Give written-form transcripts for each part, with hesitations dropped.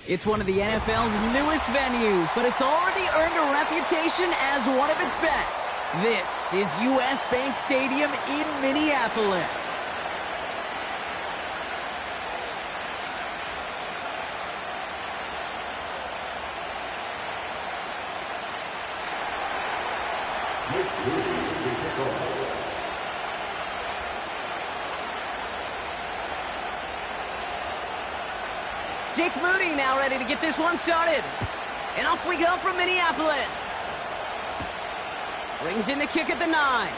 It's one of the NFL's newest venues, but it's already earned a reputation as one of its best. This is US Bank Stadium in Minneapolis. Jake Moody now ready to get this one started. And off we go from Minneapolis. Brings in the kick at the 9.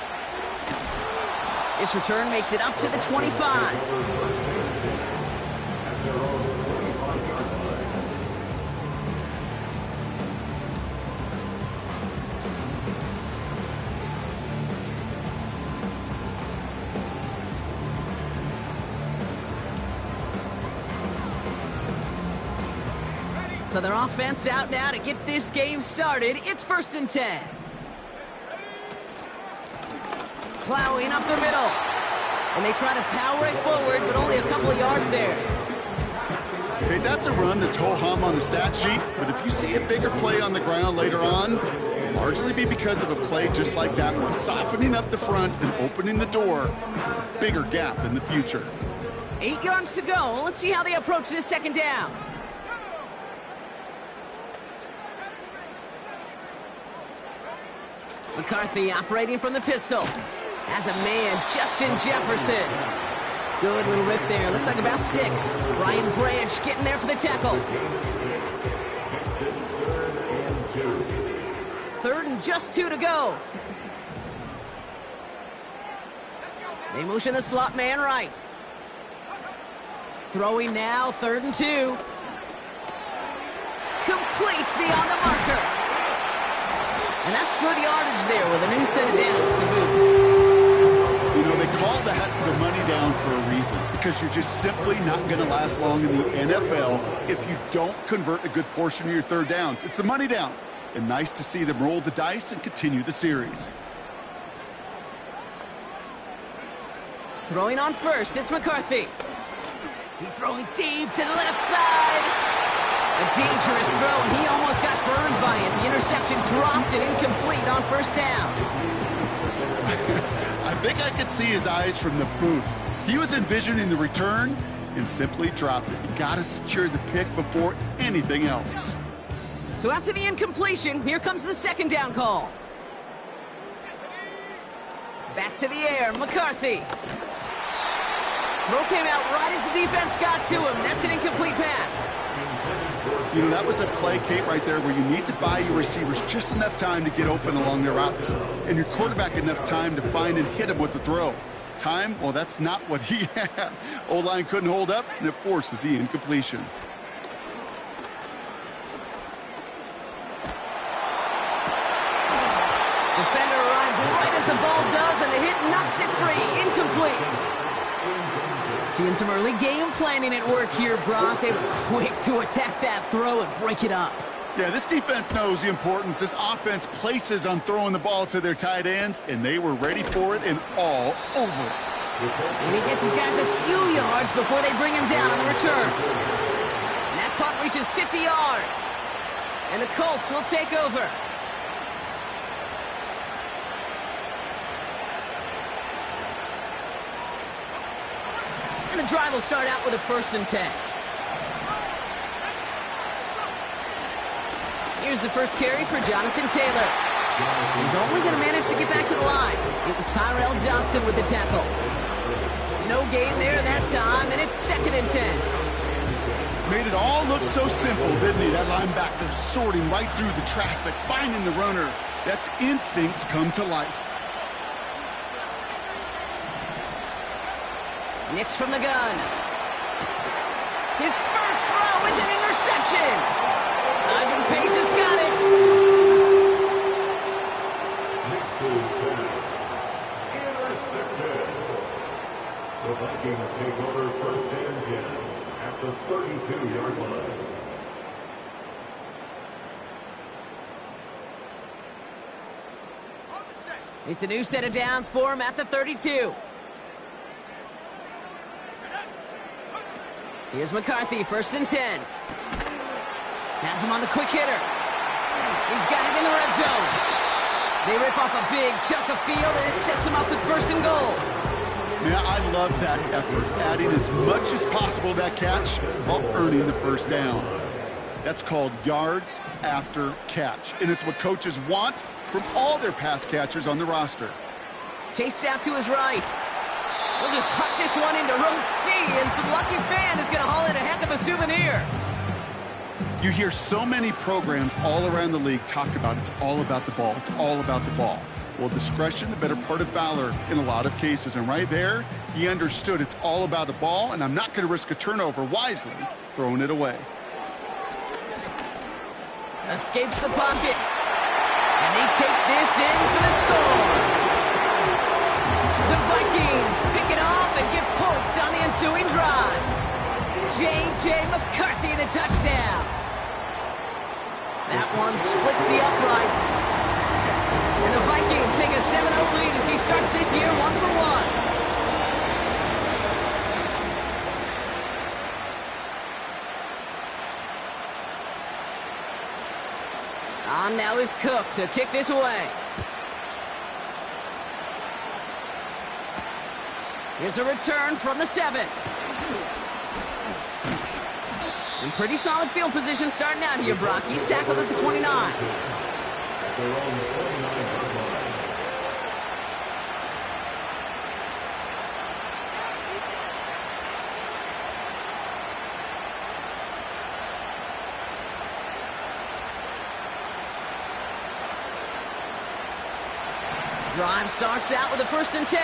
This return makes it up to the 25. So their offense out now to get this game started. It's 1st and 10. Plowing up the middle. And they try to power it forward, but only a couple of yards there. Okay, that's a run that's ho-hum on the stat sheet, but if you see a bigger play on the ground later on, it'll largely be because of a play just like that one, softening up the front and opening the door for a bigger gap in the future. 8 yards to go. Let's see how they approach this 2nd down. McCarthy operating from the pistol. Has a man, Justin Jefferson. Good little rip there. Looks like about 6. Brian Branch getting there for the tackle. 3rd and just 2 to go. They motion the slot man right. Throwing now, 3rd and 2. Complete beyond the marker. And that's good yardage there with a new set of downs to boot. You know, they call that the money down for a reason, because you're just simply not going to last long in the NFL if you don't convert a good portion of your 3rd downs. It's the money down. And nice to see them roll the dice and continue the series. Throwing on 1st, it's McCarthy. He's throwing deep to the left side. A dangerous throw, and he almost got burned by it. The interception dropped it incomplete on 1st down. I think I could see his eyes from the booth. He was envisioning the return and simply dropped it. You got to secure the pick before anything else. So after the incompletion, here comes the 2nd down call. Back to the air, McCarthy. Throw came out right as the defense got to him. That's an incomplete pass. You know, that was a play, Kate, right there where you need to buy your receivers just enough time to get open along their routes, and your quarterback enough time to find and hit him with the throw. Time, well, that's not what he had. O-line couldn't hold up, and it forces the incompletion. Defender arrives right as the ball does, and the hit knocks it free. Incomplete. Seeing some early game planning at work here, Brock. They were quick to attack that throw and break it up. Yeah, this defense knows the importance this offense places on throwing the ball to their tight ends, and they were ready for it and all over it. And he gets his guys a few yards before they bring him down on the return. And that punt reaches 50 yards. And the Colts will take over. And the drive will start out with a 1st and 10. Here's the first carry for Jonathan Taylor. He's only going to manage to get back to the line. It was Tyrell Johnson with the tackle. No gain there that time, and it's 2nd and 10. Made it all look so simple, didn't he? That linebacker sorting right through the traffic, finding the runner. That's instincts come to life. Nix from the gun. His first throw is an interception. Ivan Pace has got it. Intercepted. The Vikings take over 1st and 10 at the 32-yard line. It's a new set of downs for him at the 32. Here's McCarthy, 1st and 10. Has him on the quick hitter. He's got it in the red zone. They rip off a big chunk of field, and it sets him up with 1st and goal. Man, I love that effort, adding as much as possible to that catch while earning the 1st down. That's called yards after catch, and it's what coaches want from all their pass catchers on the roster. Chased out to his right. We'll just huck this one into row C, and some lucky fan is going to haul in a heck of a souvenir. You hear so many programs all around the league talk about it's all about the ball. It's all about the ball. Well, discretion, the better part of valor in a lot of cases. And right there, he understood it's all about the ball, and I'm not going to risk a turnover, wisely throwing it away. Escapes the pocket. And they take this in for the score. The Vikings pick it off and get points on the ensuing drive. J.J. McCarthy, the touchdown. That one splits the uprights. And the Vikings take a 7-0 lead as he starts this year 1-for-1. On now is Cook to kick this away. Here's a return from the 7. And pretty solid field position starting out here, Brock. He's tackled at the 29. Drive starts out with a 1st and 10.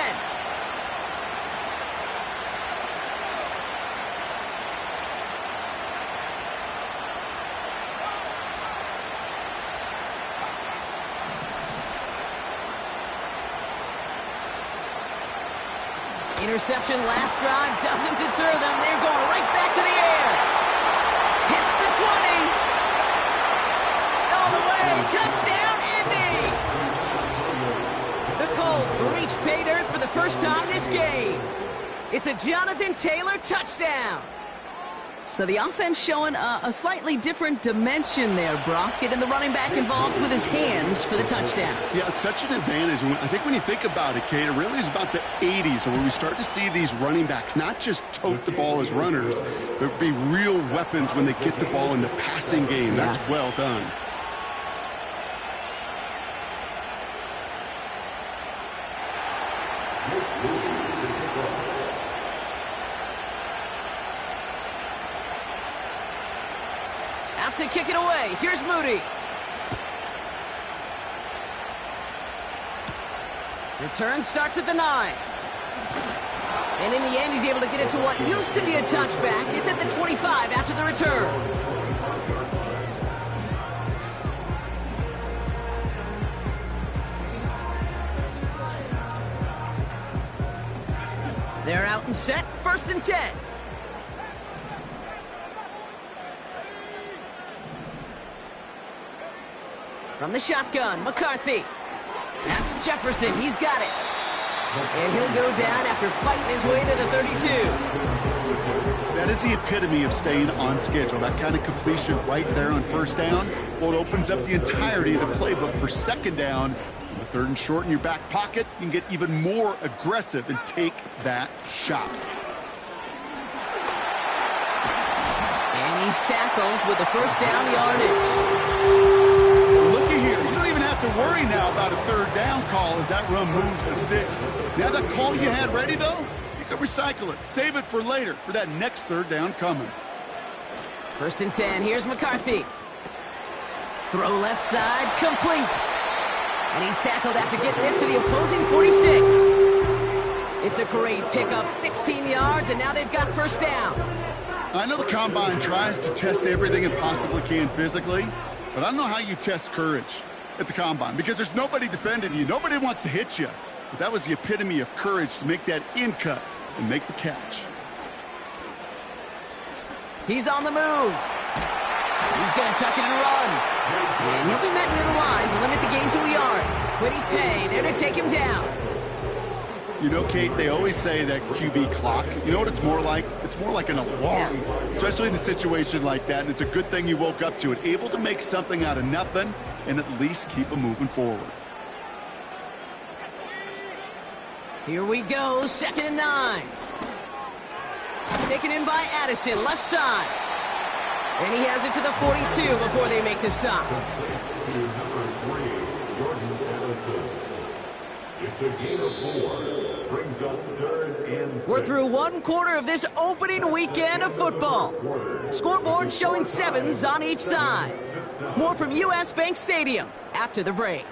Interception last drive doesn't deter them. They're going right back to the air. Hits the 20. All the way. Touchdown, Indy. The Colts reach pay dirt for the first time this game. It's a Jonathan Taylor touchdown. So the offense showing a slightly different dimension there, Brock. Getting the running back involved with his hands for the touchdown. Yeah, such an advantage. I think when you think about it, Kate, it really is about the 80s where we start to see these running backs not just tote the ball as runners, but be real weapons when they get the ball in the passing game. Yeah. That's well done. To kick it away. Here's Moody. Return starts at the 9. And in the end, he's able to get it to what used to be a touchback. It's at the 25 after the return. They're out and set. 1st and 10. From the shotgun, McCarthy. That's Jefferson. He's got it. And he'll go down after fighting his way to the 32. That is the epitome of staying on schedule. That kind of completion right there on 1st down. Well, it opens up the entirety of the playbook for 2nd down. With 3rd and short in your back pocket, you can get even more aggressive and take that shot. And he's tackled with the 1st down yardage. Here. You don't even have to worry now about a 3rd down call as that run moves the sticks. Now that call you had ready, though, you can recycle it. Save it for later for that next 3rd down coming. 1st and 10. Here's McCarthy. Throw left side, complete. And he's tackled after getting this to the opposing 46. It's a great pickup, 16 yards, and now they've got 1st down. I know the Combine tries to test everything it possibly can physically, but I don't know how you test courage at the Combine because there's nobody defending you. Nobody wants to hit you. But that was the epitome of courage to make that in cut and make the catch. He's on the move. He's going to tuck it and run. And he'll be met near the line to limit the gain to a yard. Quiddy Pay there to take him down. You know, Kate, they always say that QB clock, you know what it's more like? It's more like an alarm, especially in a situation like that, and it's a good thing you woke up to it, able to make something out of nothing and at least keep them moving forward. Here we go, 2nd and 9. Taken in by Addison, left side. And he has it to the 42 before they make the stop. To number 3, Jordan Addison. It's a gain of 4. Brings up 3rd and 6. We're through one quarter of this opening weekend of football. Scoreboard showing 7s on each side. More from U.S. Bank Stadium after the break.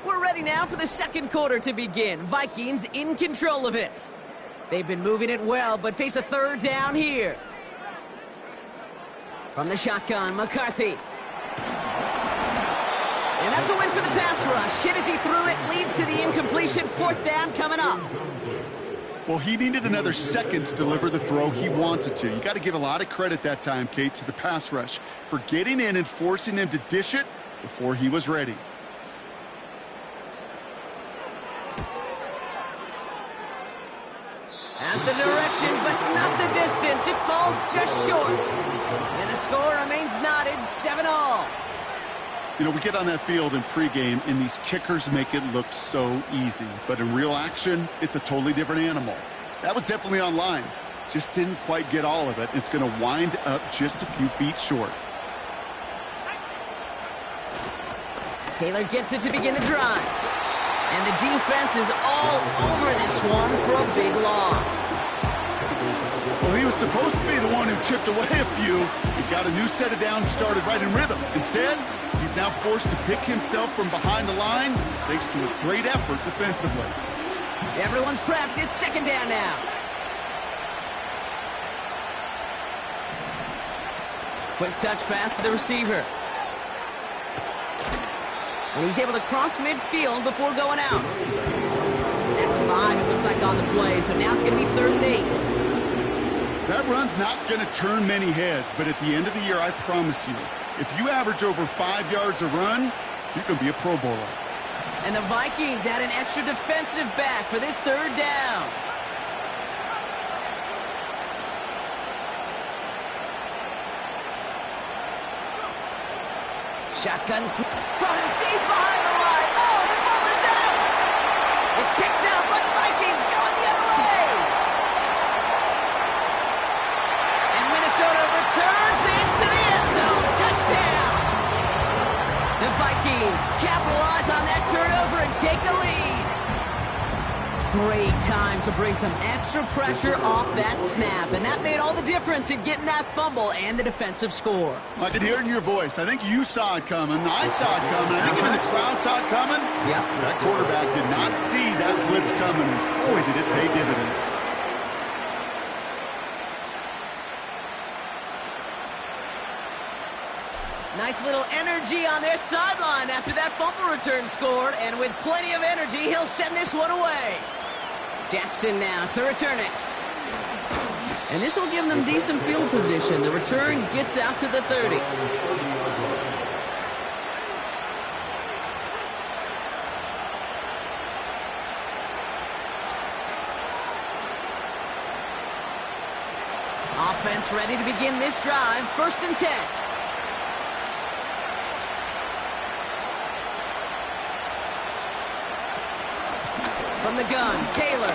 We're ready now for the second quarter to begin. Vikings in control of it. They've been moving it well, but face a 3rd down here. From the shotgun, McCarthy. And that's a win for the pass rush. Hit as he threw it, leads to the incompletion. 4th down coming up. Well, he needed another second to deliver the throw he wanted to. You got to give a lot of credit that time, Kate, to the pass rush for getting in and forcing him to dish it before he was ready. Has the direction, but not the distance. It falls just short. And the score remains knotted, 7-all. You know, we get on that field in pregame, and these kickers make it look so easy. But in real action, it's a totally different animal. That was definitely on line. Just didn't quite get all of it. It's going to wind up just a few feet short. Taylor gets it to begin the drive. And the defense is all over this one for a big loss. Well, he was supposed to be the one who chipped away a few. He got a new set of downs started right in rhythm. Instead, he's now forced to pick himself from behind the line thanks to a great effort defensively. Everyone's prepped. It's 2nd down now. Quick touch pass to the receiver. And he's able to cross midfield before going out. That's 5, it looks like, on the play. So now it's going to be 3rd and 8. That run's not going to turn many heads, but at the end of the year, I promise you, if you average over 5 yards a run, you're going to be a Pro Bowler. And the Vikings add an extra defensive back for this 3rd down. Shotgun from deep behind the line. Oh, the ball is out. It's picked out by the Vikings going the other way. And Minnesota returns this to the end zone. Touchdown. The Vikings capitalize on that turnover and take the lead. Great time to bring some extra pressure off that snap, and that made all the difference in getting that fumble and the defensive score. I could hear it in your voice. I think you saw it coming. I saw it coming. I think even the crowd saw it coming. Yep. That quarterback did not see that blitz coming, and boy, did it pay dividends. Nice little energy on their sideline after that fumble return scored, and with plenty of energy, he'll send this one away. Jackson now to return it. And this will give them decent field position. The return gets out to the 30. Offense ready to begin this drive. 1st and 10. From the gun, Taylor.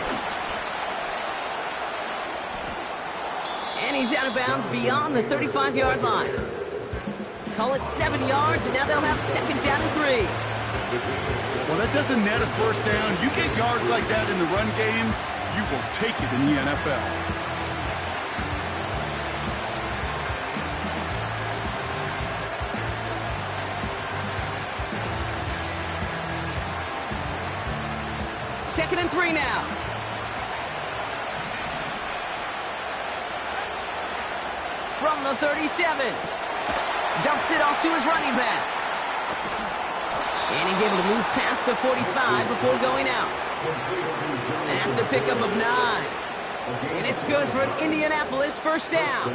And he's out of bounds beyond the 35-yard line. Call it 7 yards, and now they'll have 2nd down and 3. Well, that doesn't net a first down. You get yards like that in the run game, you will take it in the NFL. Second and 3 now. From the 37. Dumps it off to his running back. And he's able to move past the 45 before going out. That's a pickup of 9. And it's good for an Indianapolis first down.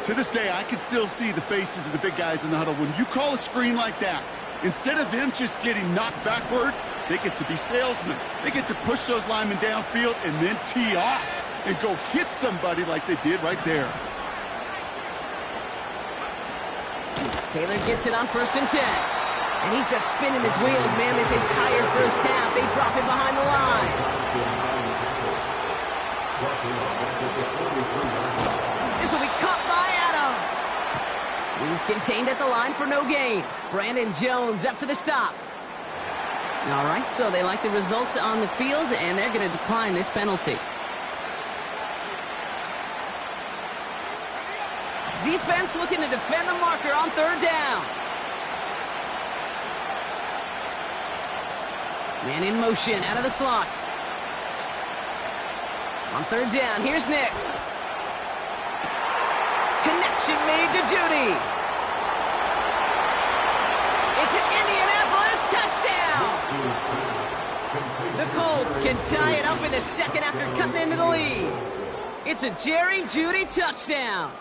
To this day, I can still see the faces of the big guys in the huddle. When you call a screen like that, instead of them just getting knocked backwards, they get to be salesmen. They get to push those linemen downfield and then tee off and go hit somebody like they did right there. Taylor gets it on 1st and 10. And he's just spinning his wheels, man, this entire first half. They drop him behind the line. This will be caught by Adams. He's contained at the line for no gain. Brandon Jones up for the stop. All right, so they like the results on the field, and they're going to decline this penalty. Defense looking to defend the marker on 3rd down. Man in motion out of the slot. On 3rd down, here's Nix. Connection made to Judy. It's an Indianapolis touchdown. The Colts can tie it up in the second after cutting into the lead. It's a Jerry Judy touchdown.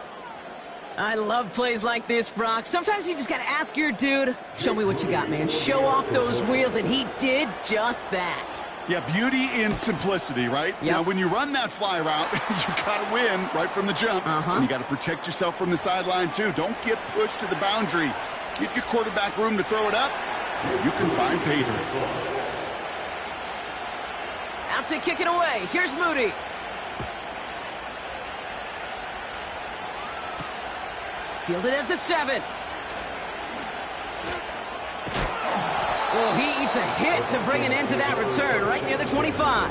I love plays like this, Brock. Sometimes you just got to ask your dude, show me what you got, man. Show off those wheels, and he did just that. Yeah, beauty in simplicity, right? Yep. Now, when you run that fly route, you got to win right from the jump. And you got to protect yourself from the sideline, too. Don't get pushed to the boundary. Give your quarterback room to throw it up. You can find pay dirt. Out to kick it away. Here's Moody. Fielded at the 7. Oh, he eats a hit to bring it into that return right near the 25.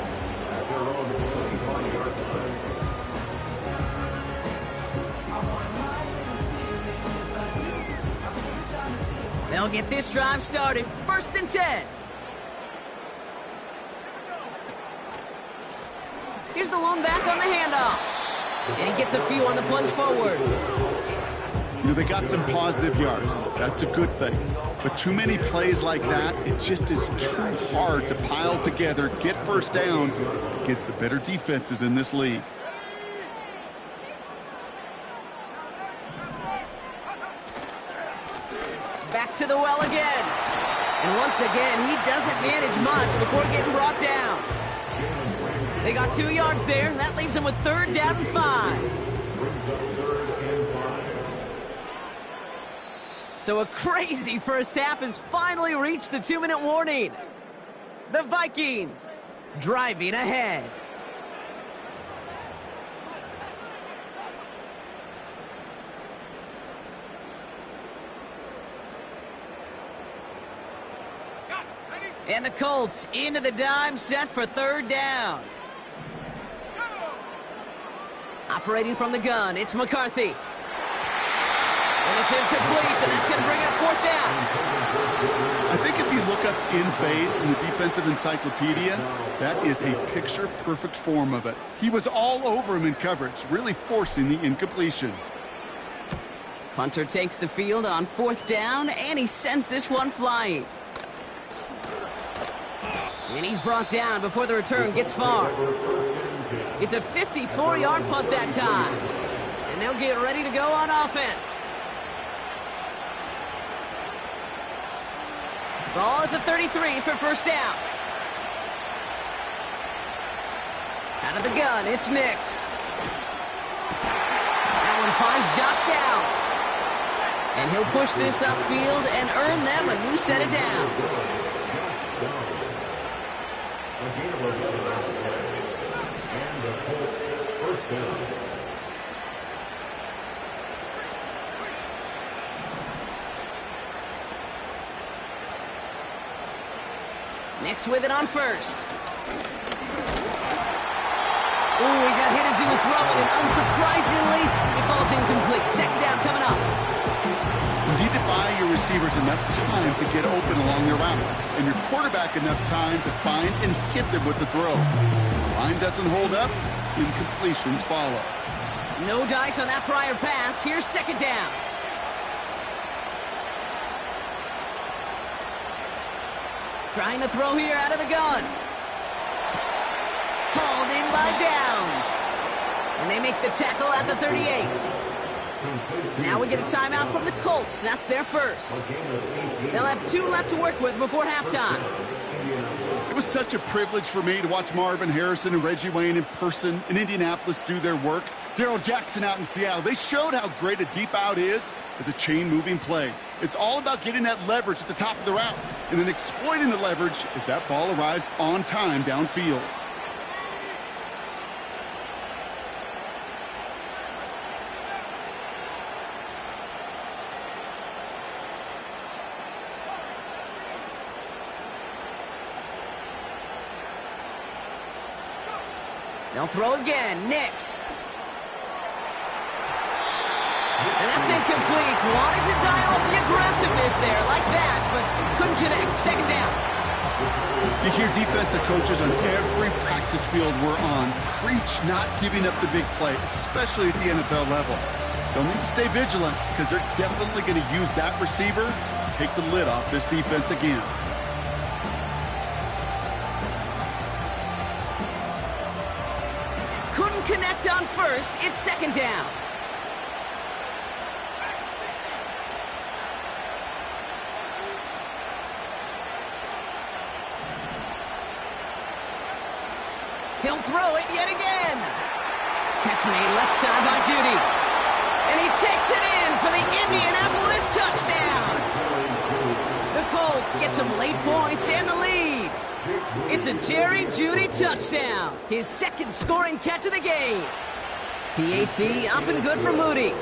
They'll get this drive started. 1st and 10. Here's the lone back on the handoff. And he gets a few on the plunge forward. You know, they got some positive yards. That's a good thing. But too many plays like that, it just is too hard to pile together, get first downs against the better defenses in this league. Back to the well again. And once again, he doesn't manage much before getting brought down. They got 2 yards there. That leaves them with 3rd down and 5. So a crazy first half has finally reached the 2-minute warning. The Vikings driving ahead. And the Colts into the dime set for 3rd down. Operating from the gun, it's McCarthy. And it's incomplete, and that's going to bring up 4th down. I think if you look up in phase in the defensive encyclopedia, that is a picture-perfect form of it. He was all over him in coverage, really forcing the incompletion. Punter takes the field on 4th down, and he sends this one flying. And he's brought down before the return gets far. It's a 54-yard punt that time. And they'll get ready to go on offense. Ball at the 33 for 1st down. Out of the gun, it's Nix. That one finds Josh Downs. And he'll push this upfield and earn them a new set of downs. A gain of 11 on the play. And the Colts first down. Nix with it on first. Ooh, he got hit as he was throwing, and unsurprisingly, it falls incomplete. Second down coming up. You need to buy your receivers enough time to get open along their route, and your quarterback enough time to find and hit them with the throw. The line doesn't hold up, incompletions follow. No dice on that prior pass. Here's second down. Trying to throw here out of the gun. Hauled in by Downs. And they make the tackle at the 38. Now we get a timeout from the Colts. That's their first. They'll have 2 left to work with before halftime. It was such a privilege for me to watch Marvin Harrison and Reggie Wayne in person in Indianapolis do their work. Darrell Jackson out in Seattle. They showed how great a deep out is as a chain-moving play. It's all about getting that leverage at the top of the route and then exploiting the leverage as that ball arrives on time downfield. They'll throw again. Nix. And that's incomplete. Wanted to dial up the aggressiveness there like that, but couldn't connect. Second down. You hear defensive coaches on every practice field we're on preach not giving up the big play, especially at the NFL level. They'll need to stay vigilant because they're definitely going to use that receiver to take the lid off this defense again. Couldn't connect on first. It's second down. He'll throw it yet again. Catch made left side by Judy. And he takes it in for the Indianapolis touchdown. The Colts get some late points and the lead. It's a Jerry Judy touchdown. His second scoring catch of the game. PAT up and good for Moody.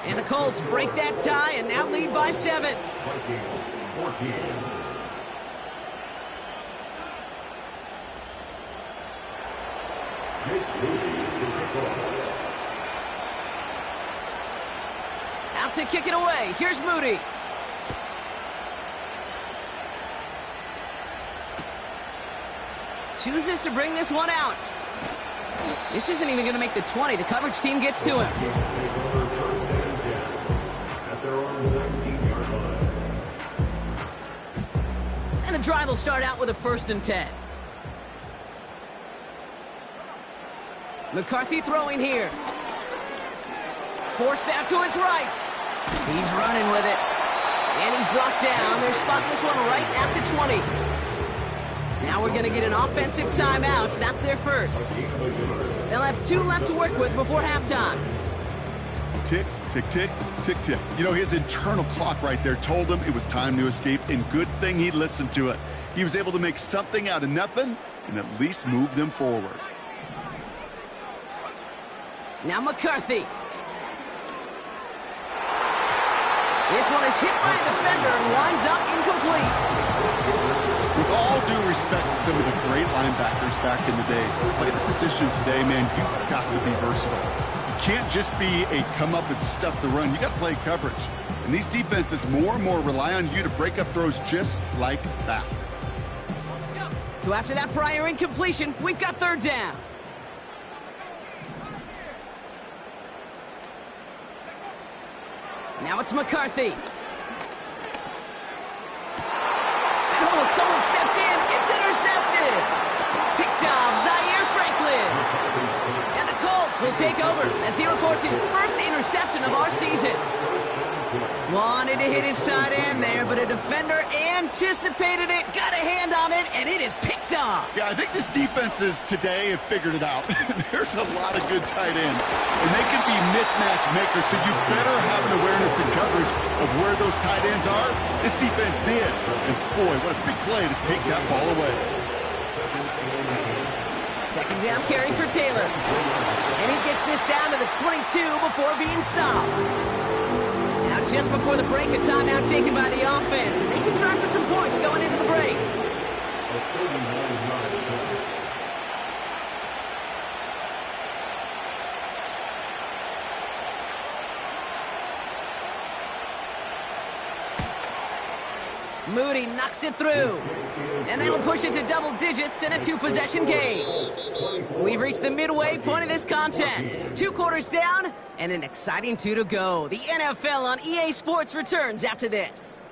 And the Colts break that tie and now lead by 7. Vikings 14. Out to kick it away. Here's Moody. Chooses to bring this one out. This isn't even going to make the 20. The coverage team gets to him. And the drive will start out with a 1st and 10. McCarthy throwing here. Forced out to his right. He's running with it. And he's brought down. They're spotting this one right at the 20. Now we're going to get an offensive timeout. That's their first. They'll have 2 left to work with before halftime. Tick, tick, tick, tick, tick. You know, his internal clock right there told him it was time to escape, and good thing he listened to it. He was able to make something out of nothing and at least move them forward. Now McCarthy. This one is hit by a defender and winds up incomplete. With all due respect to some of the great linebackers back in the day, to play the position today, man, you've got to be versatile. You can't just be a come up and stuff the run. You got to play coverage. And these defenses more and more rely on you to break up throws just like that. So after that prior incompletion, we've got 3rd down. Now it's McCarthy. And oh, someone stepped in. It's intercepted. Picked off Zaire Franklin. And the Colts will take over as he records his first interception of our season. Wanted to hit his tight end there, but a defender anticipated it, got a hand on it, and it is picked off. Yeah, I think this defenses today have figured it out. There's a lot of good tight ends, and they can be mismatch makers, so you better have an awareness and coverage of where those tight ends are. This defense did. And boy, what a big play to take that ball away. Second down carry for Taylor. And he gets this down to the 22 before being stopped. Now just before the break, a timeout taken by the offense. And they can try for some points going into the break. Moody knocks it through. And that'll push it to double digits in a two-possession game. We've reached the midway point of this contest. 2 quarters down and an exciting 2 to go. The NFL on EA Sports returns after this.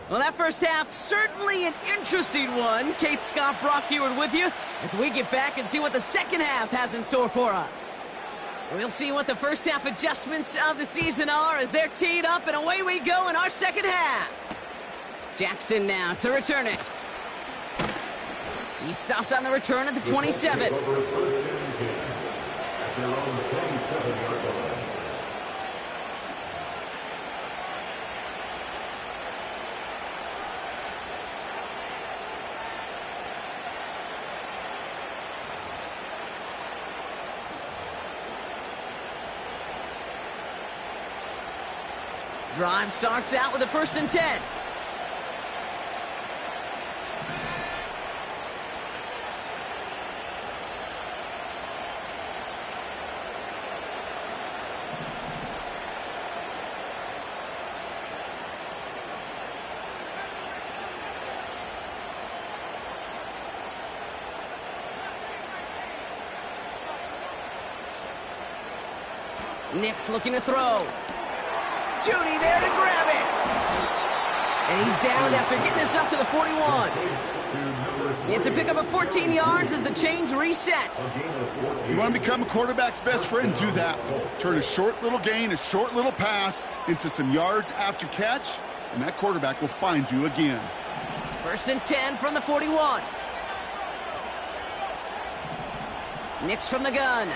Well, that first half, certainly an interesting one. Kate Scott, Brock Heward with you as we get back and see what the second half has in store for us. We'll see what the first half adjustments of the season are as they're teed up, and away we go in our second half. Jackson now to return it. He stopped on the return at the 27. Drive starts out with a 1st and 10. Nix looking to throw. Judy there to grab it. And he's down after getting this up to the 41. It's a pickup of 14 yards as the chains reset. You want to become a quarterback's best friend, do that. Turn a short little gain, a short little pass into some yards after catch, and that quarterback will find you again. 1st and 10 from the 41. Nix from the gun.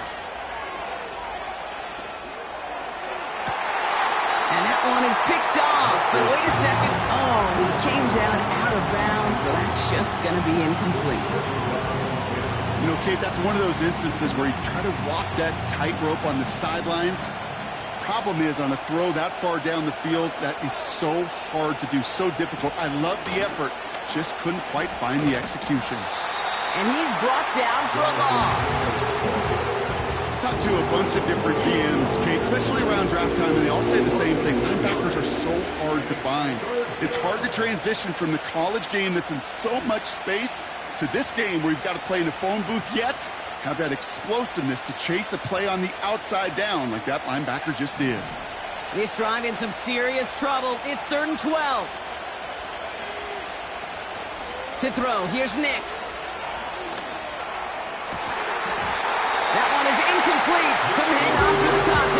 And that one is picked off, but wait a second. Oh, he came down out of bounds, so that's just going to be incomplete. You know, Kate, that's one of those instances where you try to walk that tightrope on the sidelines. Problem is, on a throw that far down the field, that is so hard to do, so difficult. I love the effort, just couldn't quite find the execution. And he's brought down for a loss. Talked to a bunch of different GMs, Kate, especially around draft time, and they all say the same thing. Linebackers are so hard to find. It's hard to transition from the college game that's in so much space to this game where you've got to play in a phone booth, yet have that explosiveness to chase a play on the outside down like that linebacker just did. This drive in some serious trouble. It's 3rd and 12. To throw, here's Nix. That one is incomplete. Couldn't hang on through the contact.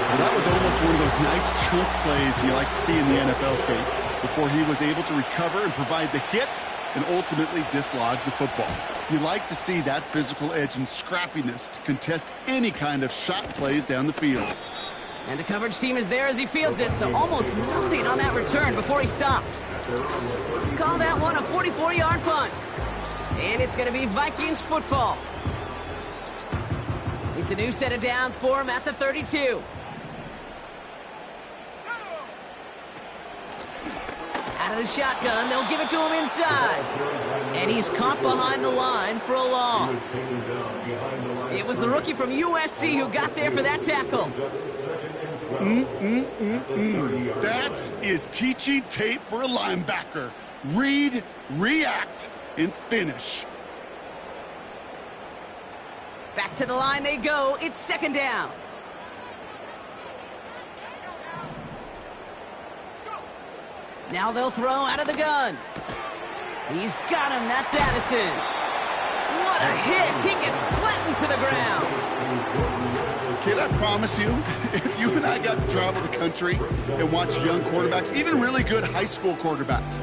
Well, that was almost one of those nice chunk plays you like to see in the NFL, Kate, before he was able to recover and provide the hit and ultimately dislodge the football. You like to see that physical edge and scrappiness to contest any kind of shot plays down the field. And the coverage team is there as he fields it, so almost nothing on that return before he stopped. Call that one a 44-yard punt. And it's going to be Vikings football. It's a new set of downs for him at the 32. Out of the shotgun, they'll give it to him inside. And he's caught behind the line for a loss. It was the rookie from USC who got there for that tackle. That is teaching tape for a linebacker. Read, react, and finish. Back to the line they go. It's 2nd down. Now they'll throw out of the gun. He's got him. That's Addison. What a hit! He gets flattened to the ground. Kid, I promise you, if you and I got to travel the country and watch young quarterbacks, even really good high school quarterbacks,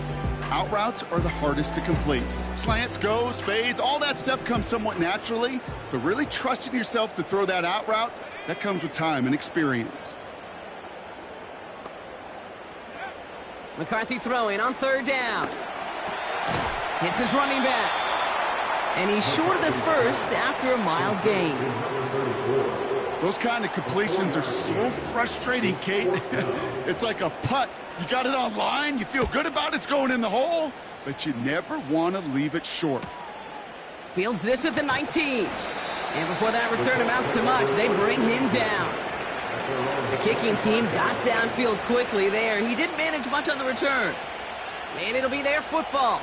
out routes are the hardest to complete. Slants, goes, fades, all that stuff comes somewhat naturally, but really trusting yourself to throw that out route, that comes with time and experience. McCarthy throwing on 3rd down. Hits his running back. And he's short of the first after a mild gain. Those kind of completions are so frustrating, Kate. It's like a putt. You got it on line, you feel good about it's going in the hole, but you never want to leave it short. Fields this at the 19. And before that return amounts to much, they bring him down. The kicking team got downfield quickly there. He didn't manage much on the return. And it'll be their football.